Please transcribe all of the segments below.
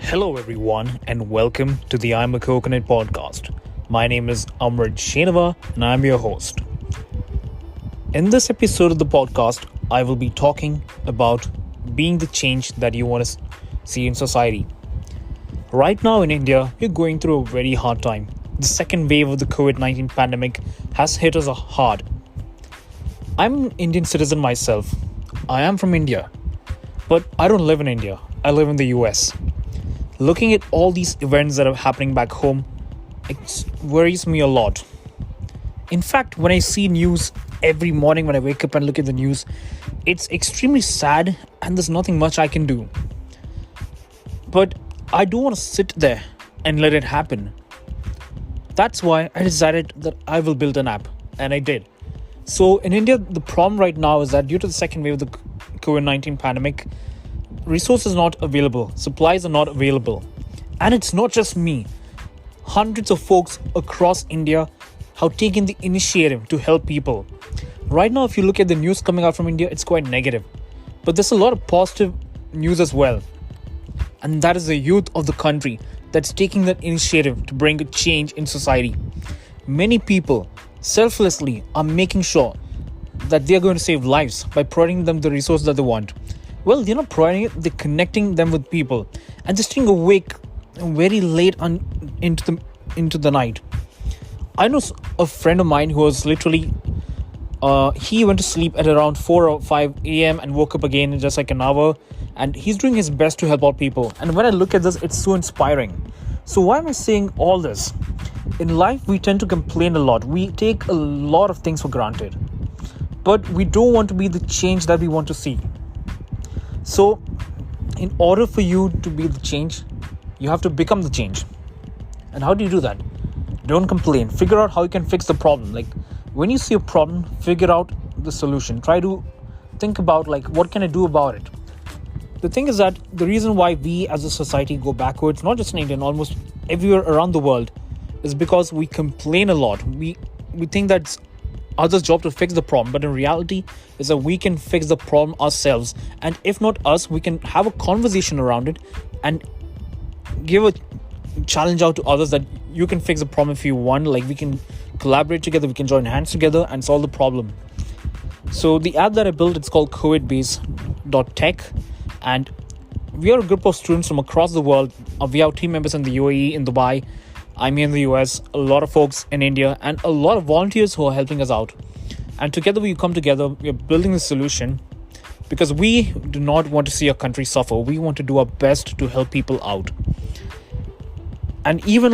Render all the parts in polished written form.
Hello, everyone, and welcome to the I'm a Coconut podcast. My name is Amrit Shenava, and I'm your host. In this episode of the podcast, I will be talking about being the change that you want to see in society. Right now in India, we're going through a very hard time. The second wave of the COVID-19 pandemic has hit us hard. I'm an Indian citizen myself. I am from India, but I don't live in India. I live in the US. Looking at all these events that are happening back home, it worries me a lot. In fact, when I see news every morning when I wake up and look at the news, it's extremely sad and there's nothing much I can do. But I don't want to sit there and let it happen. That's why I decided that I will build an app, and I did. So in India, the problem right now is that due to the second wave of the COVID-19 pandemic, resources not available, supplies are not available. And it's not just me. Hundreds of folks across India have taken the initiative to help people. Right now, if you look at the news coming out from India, it's quite negative. But there's a lot of positive news as well. And that is the youth of the country that's taking that initiative to bring a change in society. Many people selflessly are making sure that they're going to save lives by providing them the resources that they want. Well, they're not providing it, they're connecting them with people and just staying awake very late into the night. I know a friend of mine who was literally, he went to sleep at around 4 or 5 a.m. and woke up again in just like an hour, and he's doing his best to help out people. And when I look at this, it's so inspiring. So why am I saying all this? In life, we tend to complain a lot. We take a lot of things for granted, but we don't want to be the change that we want to see. So, in order for you to be the change, you have to become the change. And how do you do that? Don't complain. Figure out how you can fix the problem. Like, when you see a problem, figure out the solution. Try to think about, what can I do about it? The thing is that the reason why we as a society go backwards, not just in India, almost everywhere around the world, is because we complain a lot. We think that it's others' job to fix the problem, but in reality is that we can fix the problem ourselves. And if not us, we can have a conversation around it and give a challenge out to others that you can fix the problem if you want. Like, we can collaborate together, we can join hands together and solve the problem. So the app that I built, it's called covidbase.tech, and we are a group of students from across the world. We have team members in the UAE, in Dubai. I'm here in the US, a lot of folks in India, and a lot of volunteers who are helping us out. And together we come together, we're building a solution because we do not want to see our country suffer. We want to do our best to help people out. And even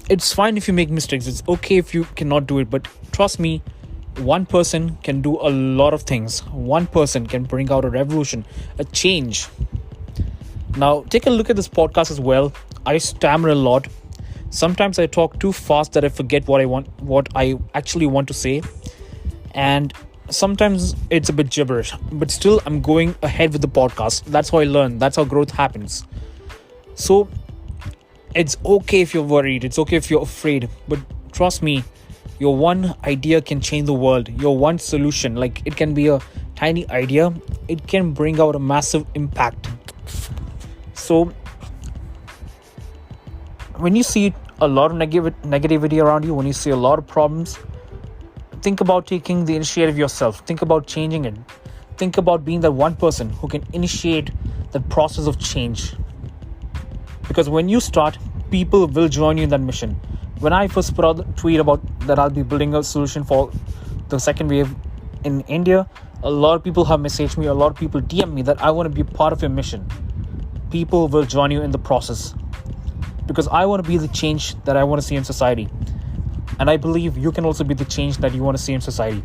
it's fine if you make mistakes. It's okay if you cannot do it. But trust me, one person can do a lot of things. One person can bring out a revolution, a change. Now, take a look at this podcast as well. I stammer a lot. Sometimes I talk too fast that I forget what I actually want to say. And sometimes it's a bit gibberish. But still, I'm going ahead with the podcast. That's how I learn. That's how growth happens. So, it's okay if you're worried. It's okay if you're afraid. But trust me, your one idea can change the world. Your one solution, it can be a tiny idea. It can bring out a massive impact. So, when you see a lot of negativity around you, when you see a lot of problems, think about taking the initiative yourself. Think about changing it. Think about being that one person who can initiate the process of change. Because when you start, people will join you in that mission. When I first put out the tweet about that I'll be building a solution for the second wave in India, a lot of people have messaged me, a lot of people DM me that I want to be a part of your mission. People will join you in the process. Because I want to be the change that I want to see in society. And I believe you can also be the change that you want to see in society.